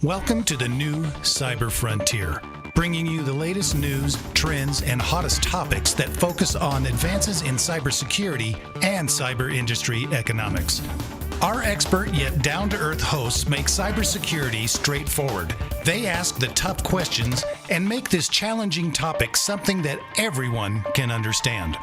Welcome to the new Cyber Frontier, bringing you the latest news, trends, and hottest topics that focus on advances in cybersecurity and cyber industry economics. Our expert yet down-to-earth hosts make cybersecurity straightforward. They ask the tough questions and make this challenging topic something that everyone can understand.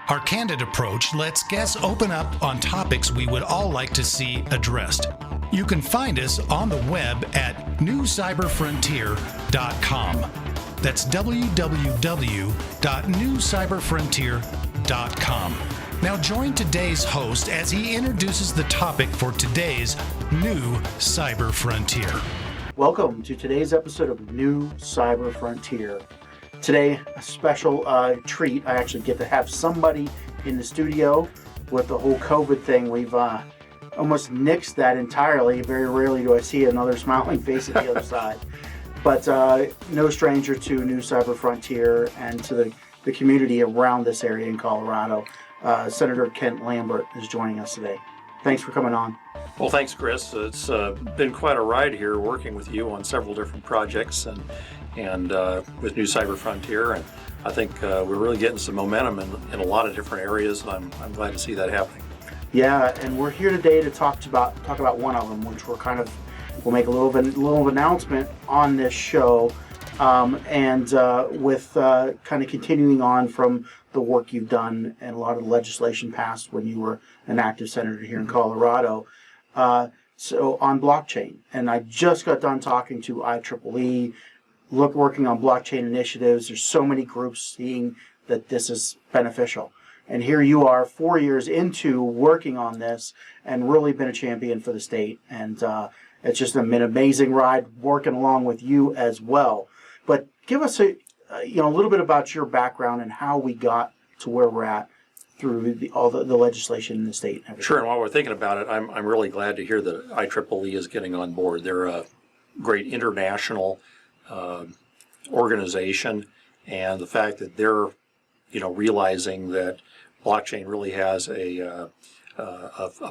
Our candid approach lets guests open up on topics we would all like to see addressed. You can find us on the web at newcyberfrontier.com. That's www.newcyberfrontier.com. Now join today's host as he introduces the topic for today's new Cyber Frontier. Welcome to today's episode of New Cyber Frontier. Today, a special treat. I actually get to have somebody in the studio. With the whole COVID thing, we've almost nixed that entirely. Very rarely do I see another smiling face at the other side. But no stranger to New Cyber Frontier and to the community around this area in Colorado. Senator Kent Lambert is joining us today. Thanks for coming on. Well, thanks, Chris. It's been quite a ride here working with you on several different projects and with New Cyber Frontier. And I think we're really getting some momentum in a lot of different areas, and I'm glad to see that happening. Yeah, and we're here today to talk about one of them, which we'll make a little of an announcement on this show, with kind of continuing on from the work you've done and a lot of the legislation passed when you were an active senator here in Colorado. So on blockchain, and I just got done talking to IEEE, working on blockchain initiatives. There's so many groups seeing that this is beneficial. And here you are 4 years into working on this and really been a champion for the state. And it's just been an amazing ride working along with you as well. But give us a little bit about your background and how we got to where we're at through all the legislation in the state. And sure, and while we're thinking about it, I'm really glad to hear that IEEE is getting on board. They're a great international organization, and the fact that they're realizing that blockchain really has a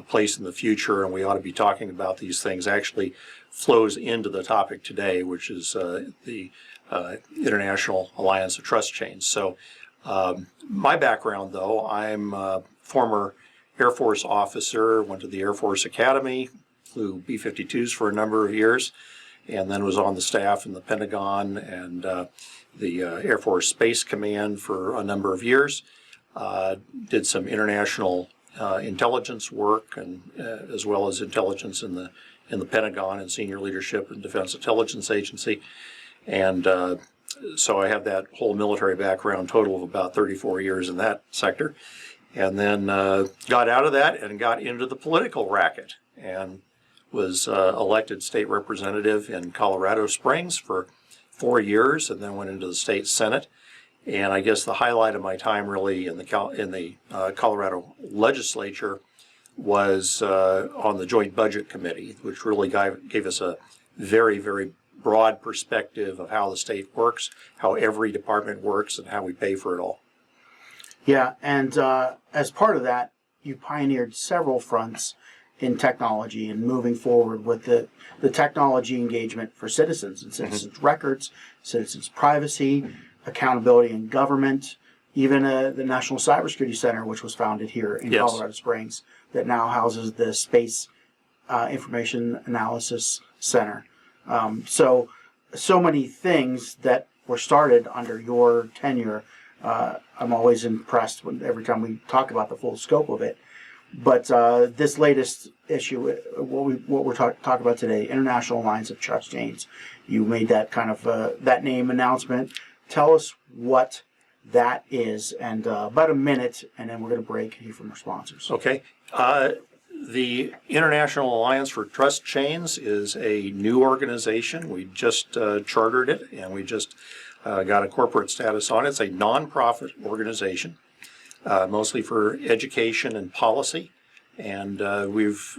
place in the future, and we ought to be talking about these things, actually flows into the topic today, which is the International Alliance of Trust Chains. So my background, though, I'm a former Air Force officer, went to the Air Force Academy, flew B-52s for a number of years, and then was on the staff in the Pentagon and the Air Force Space Command for a number of years. Did some international intelligence work, and as well as intelligence in the Pentagon and senior leadership in Defense Intelligence Agency, and so I have that whole military background, total of about 34 years in that sector, and then got out of that and got into the political racket and was elected state representative in Colorado Springs for 4 years, and then went into the state Senate. And I guess the highlight of my time really in the Colorado legislature was on the Joint Budget Committee, which really gave us a very, very broad perspective of how the state works, how every department works, and how we pay for it all. Yeah, and as part of that, you pioneered several fronts in technology and moving forward with the technology engagement for citizens and citizens' records, citizens' privacy, accountability in government, even the National Cybersecurity Center, which was founded here in Colorado Springs, that now houses the Space Information Analysis Center. So many things that were started under your tenure. I'm always impressed every time we talk about the full scope of it. But this latest issue, what we're talking about today, International Alliance of Trust Chains, you made that kind of that name announcement. Tell us what that is, and about a minute, and then we're going to break and hear from our sponsors. Okay. The International Alliance for Trust Chains is a new organization. We just chartered it, and we just got a corporate status on it. It's a nonprofit organization, mostly for education and policy. And we've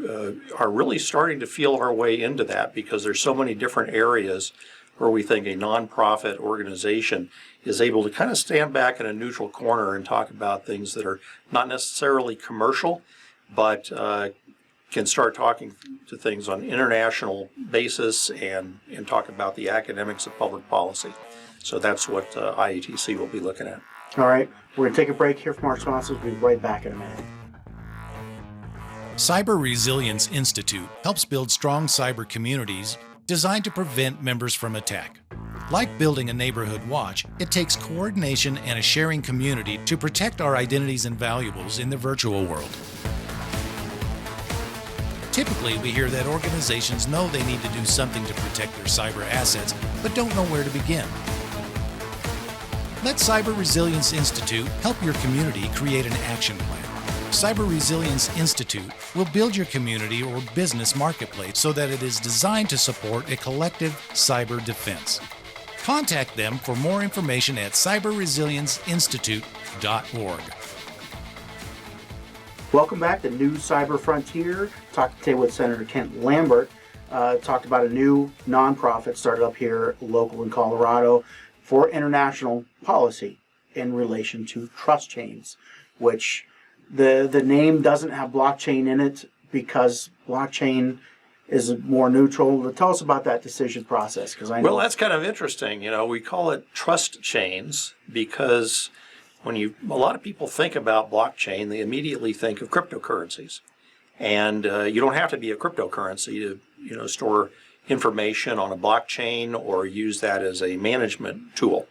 are really starting to feel our way into that, because there's so many different areas where we think a nonprofit organization is able to kind of stand back in a neutral corner and talk about things that are not necessarily commercial, but can start talking to things on an international basis and talk about the academics of public policy. So that's what IATC will be looking at. All right, we're going to take a break here from our sponsors. We'll be right back in a minute. Cyber Resilience Institute helps build strong cyber communities designed to prevent members from attack. Like building a neighborhood watch, it takes coordination and a sharing community to protect our identities and valuables in the virtual world. Typically, we hear that organizations know they need to do something to protect their cyber assets, but don't know where to begin. Let Cyber Resilience Institute help your community create an action plan. Cyber Resilience Institute will build your community or business marketplace so that it is designed to support a collective cyber defense. Contact them for more information at cyberresilienceinstitute.org. Welcome back to New Cyber Frontier. Talked today with Senator Kent Lambert. Talked about a new nonprofit started up here local in Colorado for international policy in relation to trust chains, which the name doesn't have blockchain in it because blockchain is more neutral. Tell us about that decision process, because I know. Well, that's kind of interesting. We call it trust chains because when a lot of people think about blockchain, they immediately think of cryptocurrencies, and you don't have to be a cryptocurrency to store information on a blockchain or use that as a management tool.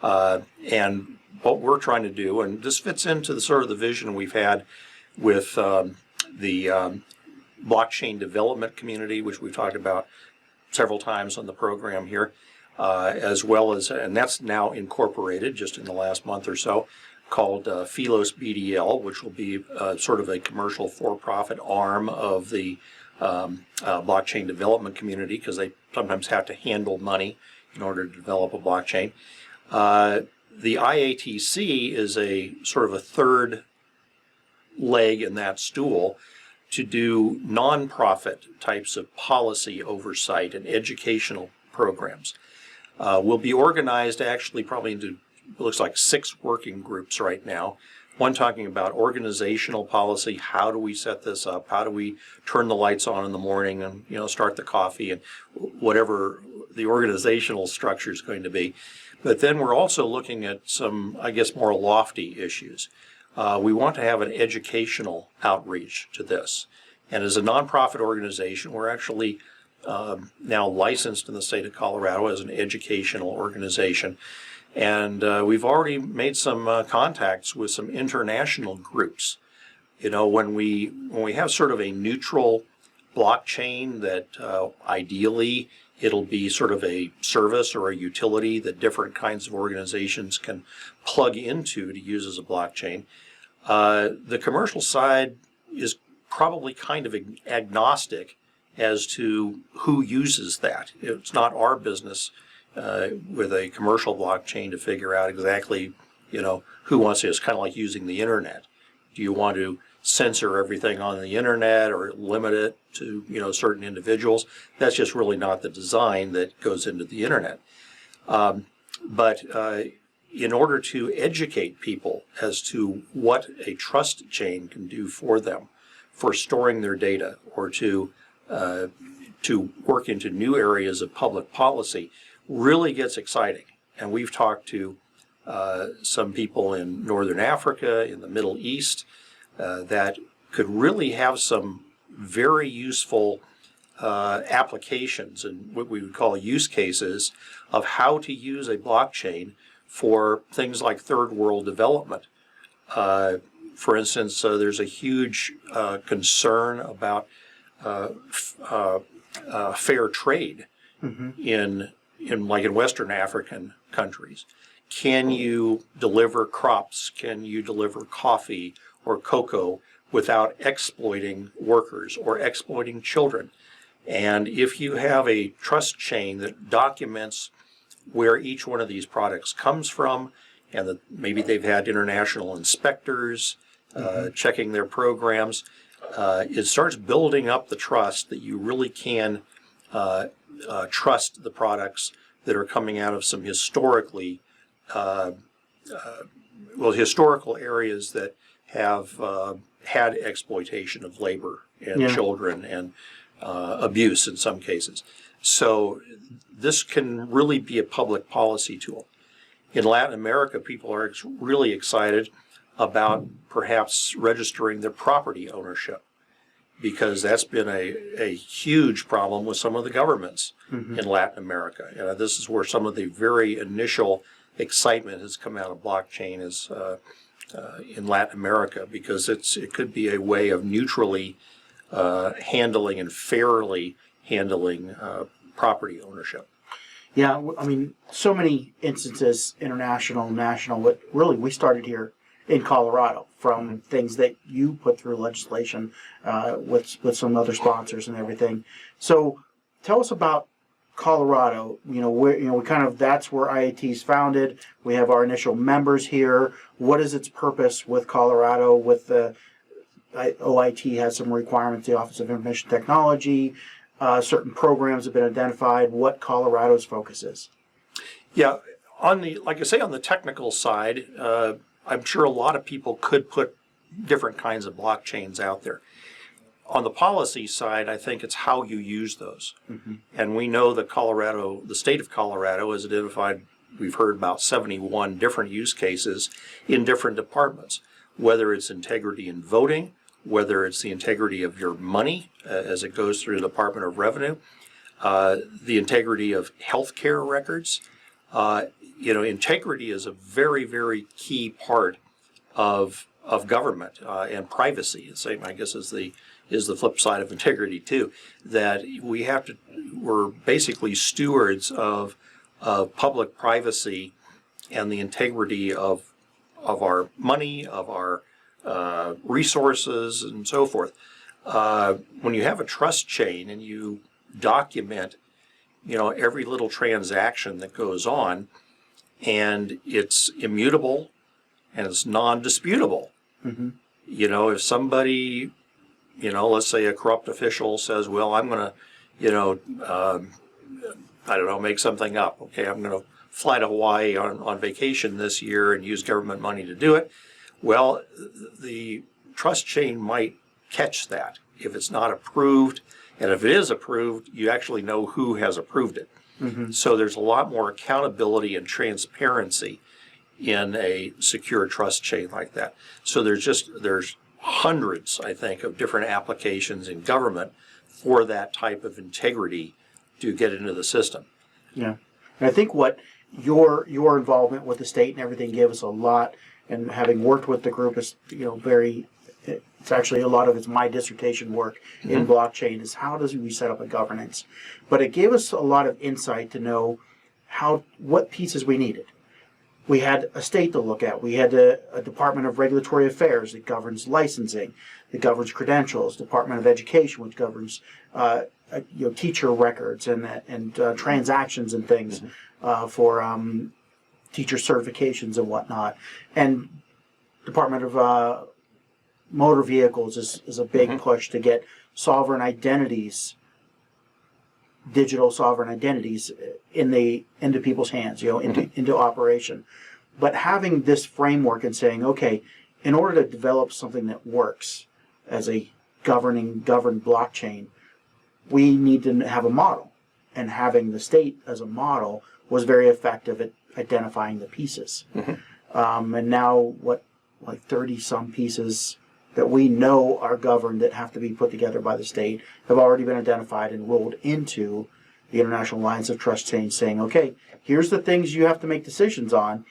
And what we're trying to do, and this fits into the sort of the vision we've had with the blockchain development community, which we've talked about several times on the program here, as well as, and that's now incorporated just in the last month or so, called Philos BDL, which will be sort of a commercial for-profit arm of the blockchain development community, because they sometimes have to handle money in order to develop a blockchain. The IATC is a sort of a third leg in that stool to do nonprofit types of policy oversight and educational programs. Will be organized actually probably into, it looks like 6 working groups right now. One talking about organizational policy. How do we set this up? How do we turn the lights on in the morning and start the coffee and whatever the organizational structure is going to be. But then we're also looking at some, I guess, more lofty issues. We want to have an educational outreach to this. And as a nonprofit organization, we're actually now licensed in the state of Colorado as an educational organization. And we've already made some contacts with some international groups. When we have sort of a neutral blockchain that ideally it'll be sort of a service or a utility that different kinds of organizations can plug into to use as a blockchain. The commercial side is probably kind of agnostic as to who uses that. It's not our business with a commercial blockchain to figure out exactly, who wants it. It's kind of like using the internet. Do you want to censor everything on the internet or limit it to, certain individuals? That's just really not the design that goes into the internet. But in order to educate people as to what a trust chain can do for them, for storing their data, or to work into new areas of public policy, really gets exciting. And we've talked to some people in Northern Africa, in the Middle East, that could really have some very useful applications and what we would call use cases of how to use a blockchain for things like third world development. For instance, there's a huge concern about fair trade in Western African countries. Can you deliver crops? Can you deliver coffee or cocoa without exploiting workers or exploiting children? And if you have a trust chain that documents where each one of these products comes from, and that maybe they've had international inspectors checking their programs, it starts building up the trust that you really can trust the products that are coming out of some historical areas that have had exploitation of labor and children and abuse in some cases. So this can really be a public policy tool. In Latin America, people are really excited about perhaps registering their property ownership, because that's been a huge problem with some of the governments in Latin America. And this is where some of the very initial excitement has come out of blockchain is in Latin America, because it could be a way of neutrally handling and fairly handling property ownership. Yeah, I mean, so many instances, international, national, but really we started here in Colorado from things that you put through legislation with some other sponsors and everything. So tell us about Colorado. Where we kind of, that's where IAT is founded. We have our initial members here. What is its purpose with Colorado? With the OIT has some requirements. The Office of Information Technology. Certain programs have been identified. What Colorado's focus is? Yeah, like I say, on the technical side, I'm sure a lot of people could put different kinds of blockchains out there. On the policy side, I think it's how you use those. And we know that the state of Colorado has identified, we've heard about 71 different use cases in different departments, whether it's integrity in voting, whether it's the integrity of your money as it goes through the Department of Revenue, the integrity of healthcare records. Integrity is a very, very key part of government and privacy. The same, I guess, is the flip side of integrity too. That we're basically stewards of public privacy and the integrity of our money, of our resources, and so forth. When you have a trust chain and you document, every little transaction that goes on, and it's immutable and it's non-disputable. If somebody, let's say a corrupt official says, well, I'm going to, I don't know, make something up. Okay, I'm going to fly to Hawaii on vacation this year and use government money to do it. Well, the trust chain might catch that if it's not approved, and if it is approved, you actually know who has approved it. So there's a lot more accountability and transparency in a secure trust chain like that. So there's hundreds, I think, of different applications in government for that type of integrity to get into the system. Yeah, and I think what your involvement with the state and everything gave us a lot. And having worked with the group is, it's actually a lot of it's my dissertation work in blockchain is how does we set up a governance. But it gave us a lot of insight to know what pieces we needed. We had a state to look at. We had a Department of Regulatory Affairs that governs licensing, that governs credentials, Department of Education, which governs teacher records and transactions and things for teacher certifications and whatnot. And Department of Motor Vehicles is a big push to get sovereign identities, digital sovereign identities into people's hands, into operation. But having this framework and saying, okay, in order to develop something that works as a governed blockchain, we need to have a model. And having the state as a model was very effective at identifying the pieces. And now, 30-some pieces that we know are governed that have to be put together by the state have already been identified and rolled into the International Alliance of Trust Chains, saying, okay, here's the things you have to make decisions on,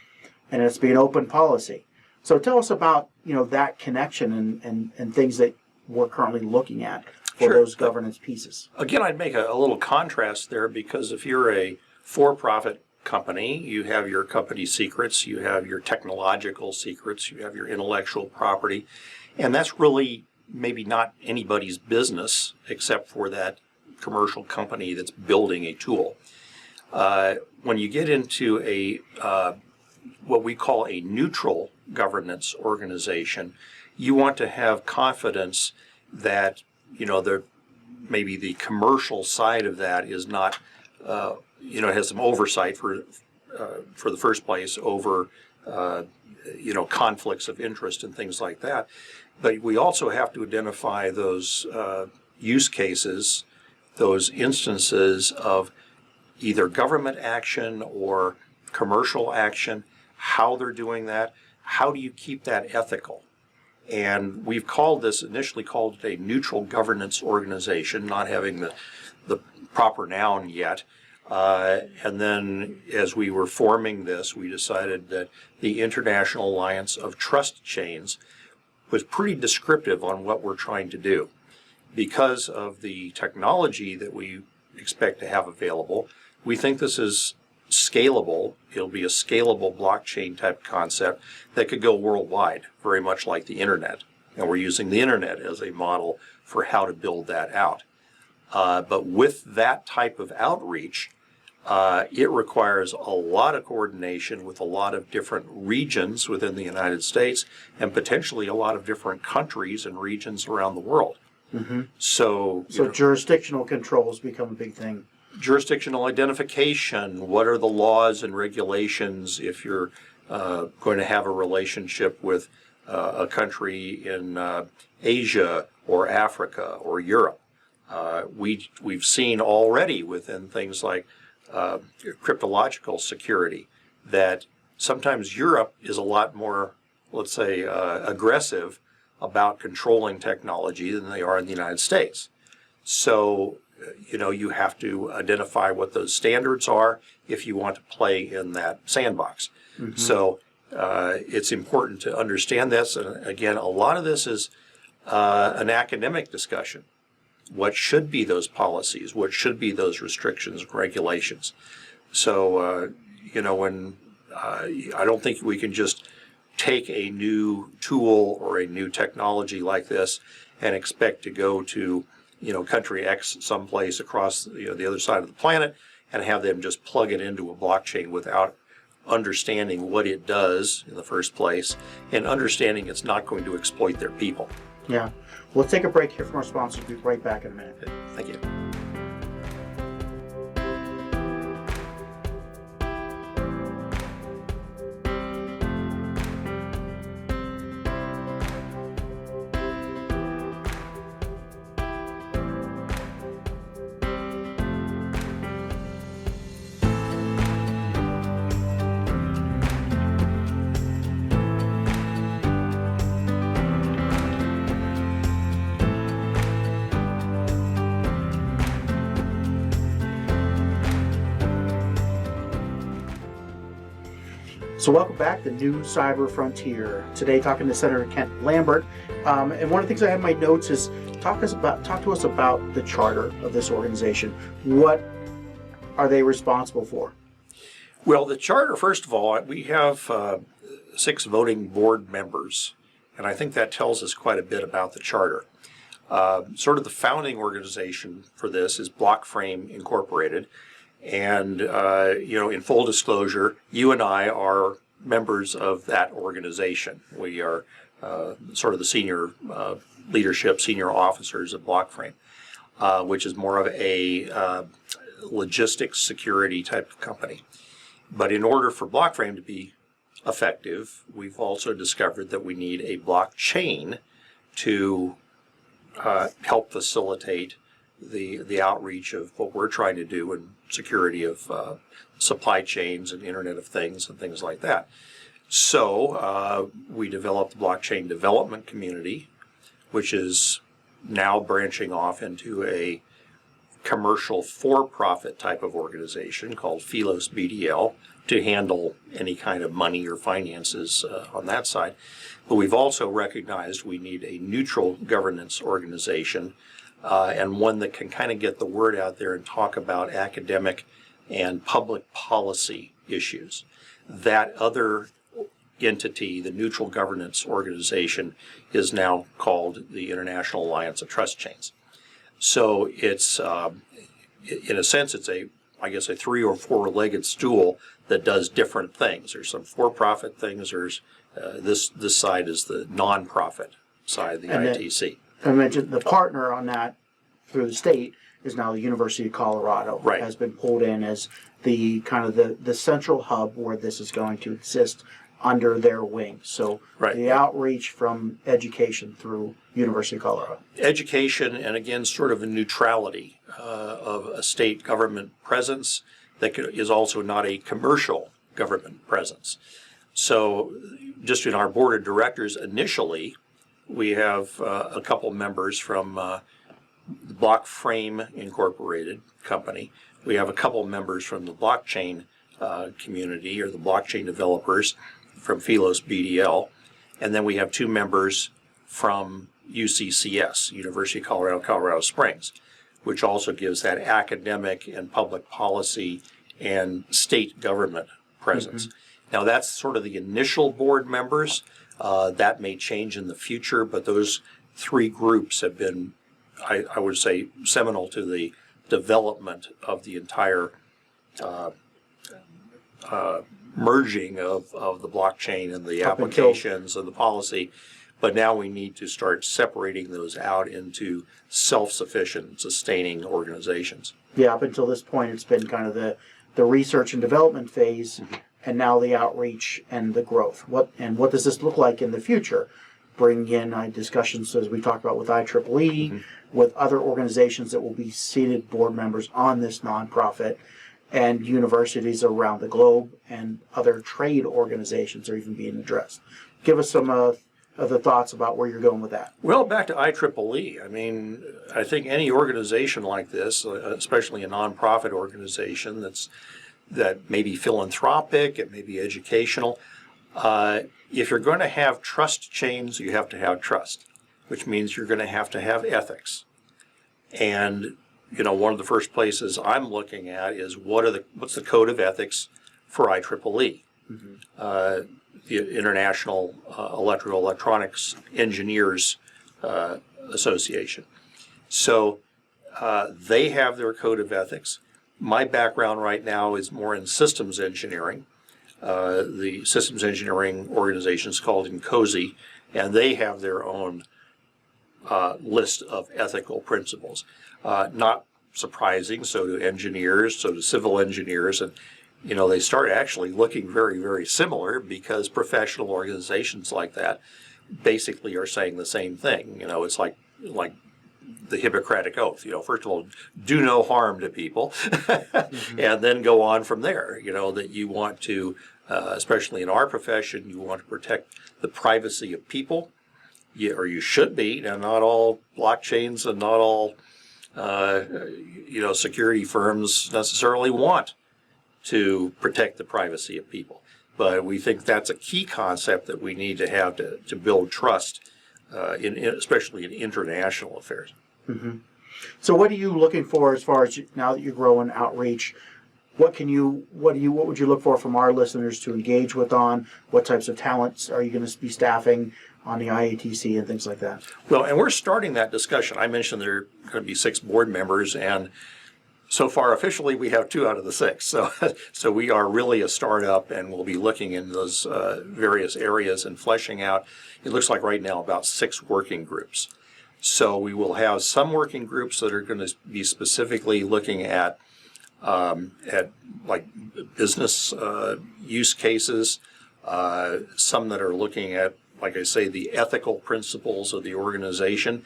and it's be an open policy. So tell us about that connection and things that we're currently looking at for those governance pieces. Again, I'd make a little contrast there, because if you're a for-profit company, you have your company secrets, you have your technological secrets, you have your intellectual property, and that's really maybe not anybody's business except for that commercial company that's building a tool. When you get into what we call a neutral governance organization, you want to have confidence that maybe the commercial side of that is not has some oversight for the first place over conflicts of interest and things like that. But we also have to identify those use cases, those instances of either government action or commercial action, how they're doing that, how do you keep that ethical? And we've initially called it a neutral governance organization, not having the proper noun yet. And then as we were forming this, we decided that the International Alliance of Trust Chains was pretty descriptive on what we're trying to do. Because of the technology that we expect to have available, we think this is scalable. It'll be a scalable blockchain type concept that could go worldwide, very much like the internet. And we're using the internet as a model for how to build that out. But with that type of outreach, it requires a lot of coordination with a lot of different regions within the United States and potentially a lot of different countries and regions around the world. Mm-hmm. So jurisdictional controls become a big thing. Jurisdictional identification, what are the laws and regulations if you're going to have a relationship with a country in Asia or Africa or Europe. We've seen already within things like cryptological security that sometimes Europe is a lot more, let's say, aggressive about controlling technology than they are in the United States. So, you have to identify what those standards are if you want to play in that sandbox. Mm-hmm. So it's important to understand this. And again, a lot of this is an academic discussion. What should be those policies? What should be those restrictions and regulations? So, I don't think we can just take a new tool or a new technology like this and expect to go to country X someplace across the other side of the planet and have them just plug it into a blockchain without understanding what it does in the first place and understanding it's not going to exploit their people. Yeah. We'll take a break here from our sponsors. We'll be right back in a minute. Thank you. So welcome back to New Cyber Frontier. Today talking to Senator Kent Lambert. And one of the things I have in my notes is talk to us about the charter of this organization. What are they responsible for? Well, the charter, first of all, we have 6 voting board members, and I think that tells us quite a bit about the charter. Sort of the founding organization for this is Blockframe Incorporated. And, in full disclosure, you and I are members of that organization. We are sort of the senior leadership, senior officers of Blockframe, which is more of a logistics security type of company. But in order for Blockframe to be effective, we've also discovered that we need a blockchain to help facilitate the outreach of what we're trying to do in security of supply chains and Internet of Things and things like that. So we developed the blockchain development community, which is now branching off into a commercial for-profit type of organization called Philos BDL to handle any kind of money or finances on that side. But we've also recognized we need a neutral governance organization and one that can kind of get the word out there and talk about academic and public policy issues. That other entity, the neutral governance organization, is now called the International Alliance of Trust Chains. So it's, in a sense, it's a 3 or 4-legged stool that does different things. There's some for-profit things. There's this side is the non-profit side, the ITC. I mentioned the partner on that through the state is now the University of Colorado. Right. Has been pulled in as the kind of the central hub where this is going to exist under their wing. So Right. the outreach from education through University of Colorado. Education, and again, sort of a neutrality of a state government presence that is also not a commercial government presence. So just in our board of directors initially, we have a couple members from the Block Frame Incorporated company. We have a couple members from the blockchain community, or the blockchain developers from Philos BDL. And then we have 2 members from UCCS, University of Colorado, Colorado Springs, which also gives that academic and public policy and state government presence. Now that's sort of the initial board members. That may change in the future, but those 3 groups have been, I would say, seminal to the development of the entire merging of the blockchain and the applications and the policy. But now we need to start separating those out into self-sufficient, sustaining organizations. Yeah, up until this point, it's been kind of the research and development phase, and now the outreach and the growth. What does this look like in the future? Bring in discussions, as we talked about with IEEE, with other organizations that will be seated board members on this nonprofit, and universities around the globe, and other trade organizations are even being addressed. Give us some of the thoughts about where you're going with that. Well, back to IEEE. I mean, I think any organization like this, especially a nonprofit organization that may be philanthropic, it may be educational, if you're going to have trust chains, you have to have trust, which means you're going to have ethics. And one of the first places I'm looking at is what's the code of ethics for IEEE, the International Electronics Engineers Association. So they have their code of ethics. My background right now is more in systems engineering. The systems engineering organization is called INCOSE, and they have their own list of ethical principles. Not surprising, so do engineers, so do civil engineers, and they start actually looking very, very similar, because professional organizations like that basically are saying the same thing. It's like the Hippocratic Oath. First of all, do no harm to people, and then go on from there. That you want to, especially in our profession, you want to protect the privacy of people, or you should be. Now, not all blockchains and not all security firms necessarily want to protect the privacy of people. But we think that's a key concept that we need to have to build trust, especially in international affairs. So what are you looking for as far as now that you're growing outreach? What would you look for from our listeners to engage with on? What types of talents are you going to be staffing on the IATC and things like that? Well, and we're starting that discussion. I mentioned there are going to be 6 board members, and so far officially we have 2 out of the 6. So we are really a startup, and we'll be looking in those various areas and fleshing out, it looks like right now, about 6 working groups. So we will have some working groups that are going to be specifically looking at like business use cases, some that are looking at, like I say, the ethical principles of the organization.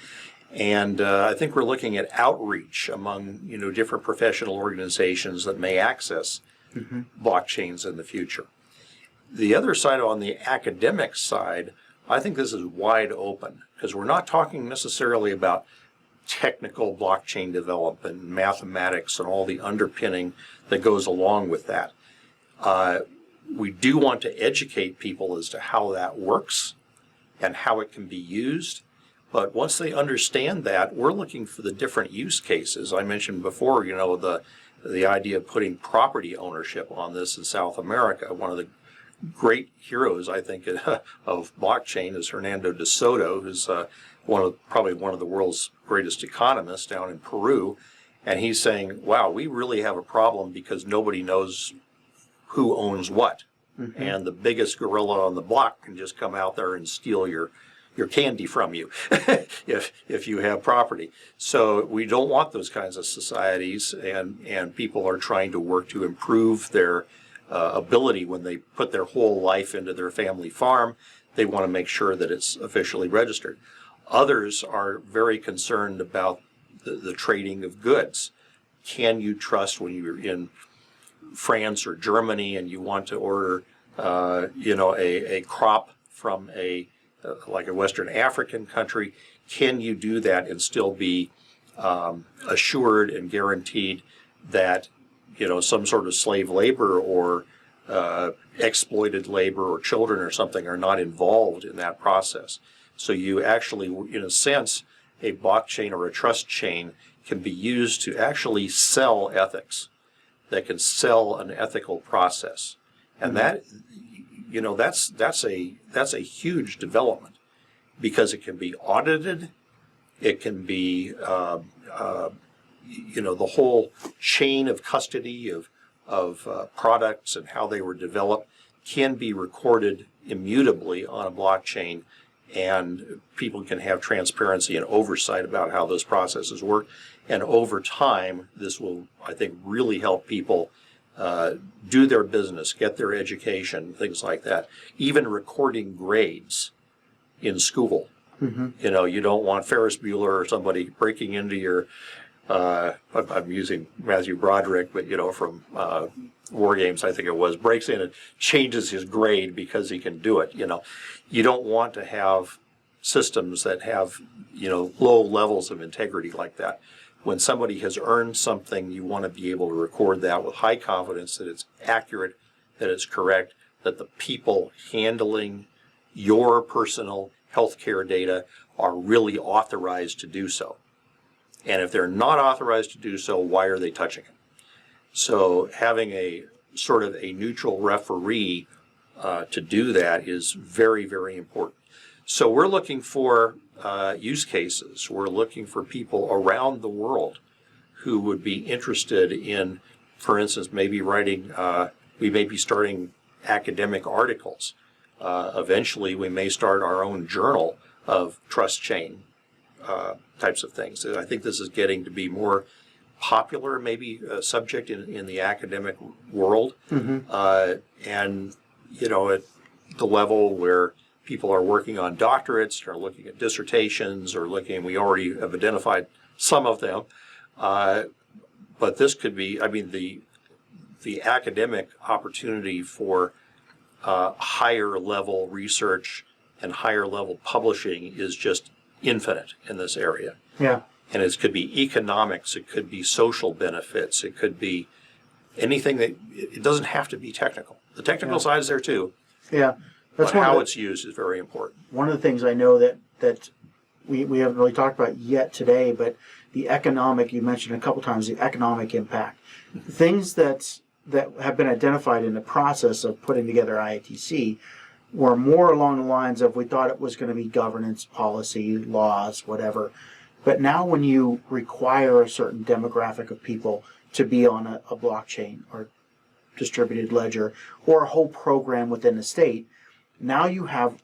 And I think we're looking at outreach among, different professional organizations that may access blockchains in the future. The other side, on the academic side, I think this is wide open, because we're not talking necessarily about technical blockchain development, mathematics, and all the underpinning that goes along with that. We do want to educate people as to how that works and how it can be used. But once they understand that, we're looking for the different use cases. I mentioned before, the idea of putting property ownership on this in South America. One of the great heroes, I think, of blockchain is Hernando de Soto, who's probably one of the world's greatest economists down in Peru. And he's saying, wow, we really have a problem because nobody knows who owns what. And the biggest gorilla on the block can just come out there and steal your candy from you if you have property. So we don't want those kinds of societies, and people are trying to work to improve their ability when they put their whole life into their family farm. They want to make sure that it's officially registered. Others are very concerned about the trading of goods. Can you trust when you're in France or Germany and you want to order, a crop from like a Western African country? Can you do that and still be assured and guaranteed that, some sort of slave labor or exploited labor or children or something are not involved in that process? So you actually, in a sense, a blockchain or a trust chain can be used to actually sell ethics, that can sell an ethical process. And that's a huge development, because it can be audited. It can be, the whole chain of custody of products and how they were developed can be recorded immutably on a blockchain, and people can have transparency and oversight about how those processes work. And over time, this will, I think, really help people do their business, get their education, things like that. Even recording grades in school. Mm-hmm. You don't want Ferris Bueller or somebody breaking into your, I'm using Matthew Broderick, but, from War Games, I think it was, breaks in and changes his grade because he can do it. You don't want to have systems that have, low levels of integrity like that. When somebody has earned something, you want to be able to record that with high confidence that it's accurate, that it's correct, that the people handling your personal healthcare data are really authorized to do so. And if they're not authorized to do so, why are they touching it? So having a sort of a neutral referee to do that is very, very important. So we're looking for use cases. We're looking for people around the world who would be interested in, for instance, maybe writing, we may be starting academic articles. Eventually, we may start our own journal of trust chain types of things. I think this is getting to be more popular, maybe a subject in the academic world. Mm-hmm. And, at the level where people are working on doctorates, or looking at dissertations, or we already have identified some of them. But this could be, the academic opportunity for higher level research and higher level publishing is just infinite in this area. Yeah. And it could be economics, it could be social benefits, it could be anything it doesn't have to be technical. The technical side is there too. Yeah. But how it's used is very important. One of the things I know that we haven't really talked about yet today, but the economic, you mentioned a couple times, the economic impact. Things that have been identified in the process of putting together IATC were more along the lines of, we thought it was going to be governance, policy, laws, whatever. But now when you require a certain demographic of people to be on a blockchain or distributed ledger or a whole program within the state, now you have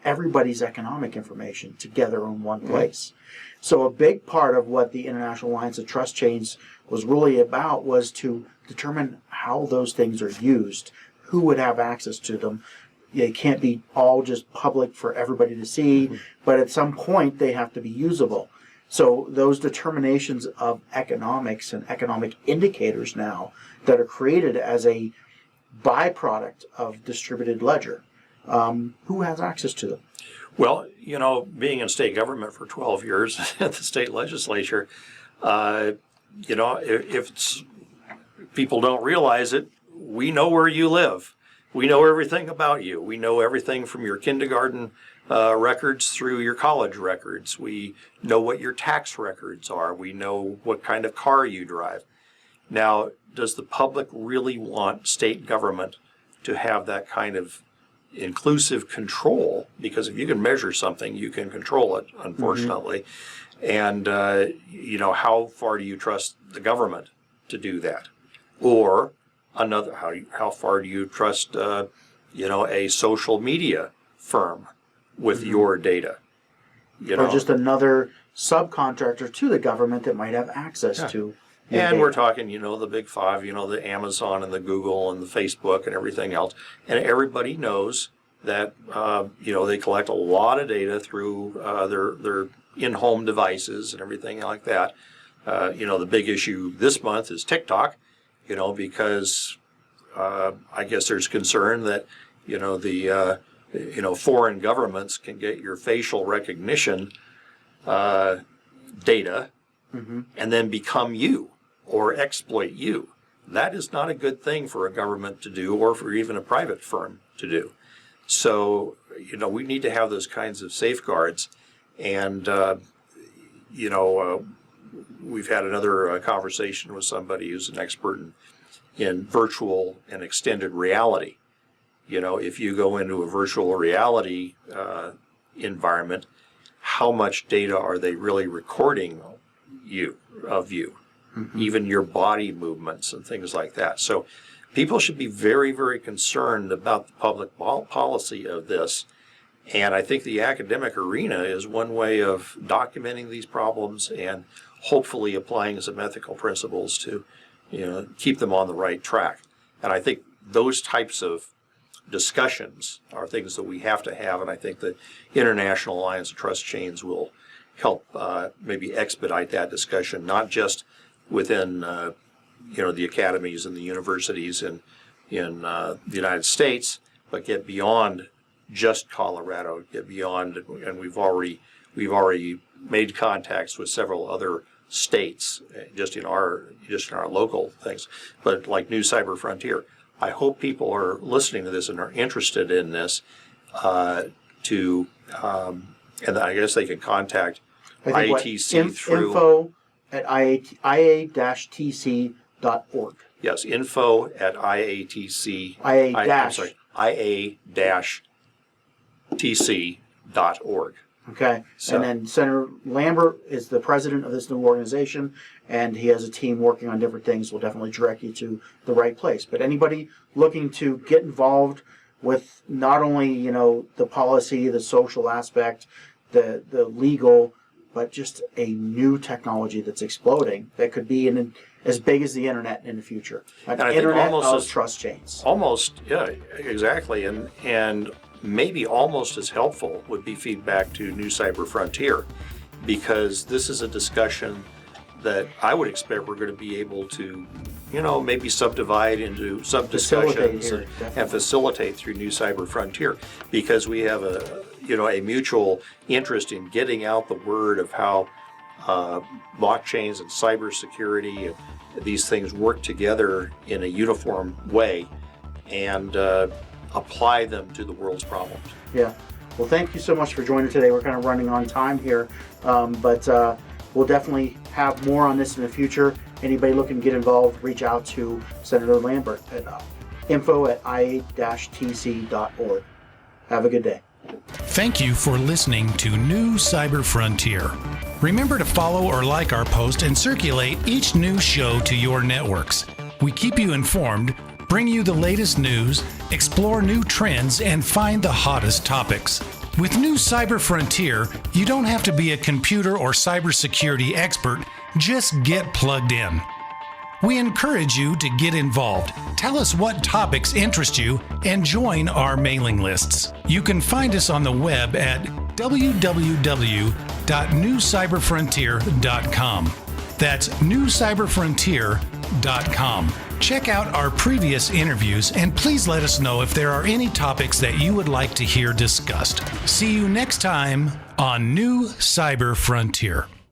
everybody's economic information together in one place. So a big part of what the International Alliance of Trust Chains was really about was to determine how those things are used, who would have access to them. They can't be all just public for everybody to see, but at some point they have to be usable. So those determinations of economics and economic indicators now that are created as a byproduct of distributed ledger, who has access to them? Well, being in state government for 12 years at the state legislature, if people don't realize it, we know where you live. We know everything about you. We know everything from your kindergarten records through your college records. We know what your tax records are. We know what kind of car you drive. Now, does the public really want state government to have that kind of inclusive control? Because if you can measure something, you can control it, unfortunately. Mm-hmm. And, how far do you trust the government to do that? Or how far do you trust, a social media firm with your data? Or just another subcontractor to the government that might have access to And we're talking, the big five, the Amazon and the Google and the Facebook and everything else. And everybody knows that, they collect a lot of data through their in-home devices and everything like that. The big issue this month is TikTok, because I guess there's concern that, foreign governments can get your facial recognition data and then become you or exploit you. That is not a good thing for a government to do or for even a private firm to do. So, we need to have those kinds of safeguards. And, we've had another conversation with somebody who's an expert in virtual and extended reality. If you go into a virtual reality environment, how much data are they really recording of you, even your body movements and things like that. So people should be very, very concerned about the public policy of this. And I think the academic arena is one way of documenting these problems and hopefully applying some ethical principles to, keep them on the right track. And I think those types of discussions are things that we have to have, and I think the International Alliance of Trust Chains will help maybe expedite that discussion, not just within the academies and the universities in the United States, but get beyond just Colorado, get beyond, and we've already made contacts with several other states just in our local things, but like New Cyber Frontier. I hope people are listening to this and are interested in this and I guess they can contact IATC through info at ia-tc.org. Yes, info at IATC. IA-tc.org. Okay, So, and then Senator Lambert is the president of this new organization, and he has a team working on different things. Will definitely direct you to the right place. But anybody looking to get involved with not only the policy, the social aspect, the legal, but just a new technology that's exploding that could be as big as the internet in the future. An internet of trust chains. Almost, yeah, exactly, and maybe almost as helpful would be feedback to New Cyber Frontier, because this is a discussion that I would expect we're going to be able to, maybe subdivide into sub-discussions and facilitate through New Cyber Frontier, because we have a mutual interest in getting out the word of how blockchains and cybersecurity and these things work together in a uniform way and apply them to the world's problems. Yeah. Well, thank you so much for joining today. We're kind of running on time here, but we'll definitely have more on this in the future. Anybody looking to get involved, reach out to Senator Lambert at info at ia-tc.org. Have a good day. Thank you for listening to New Cyber Frontier. Remember to follow or like our post and circulate each new show to your networks. We keep you informed, bring you the latest news, explore new trends, and find the hottest topics. With New Cyber Frontier, you don't have to be a computer or cybersecurity expert, just get plugged in. We encourage you to get involved. Tell us what topics interest you and join our mailing lists. You can find us on the web at www.newcyberfrontier.com. That's newcyberfrontier.com. Check out our previous interviews and please let us know if there are any topics that you would like to hear discussed. See you next time on New Cyber Frontier.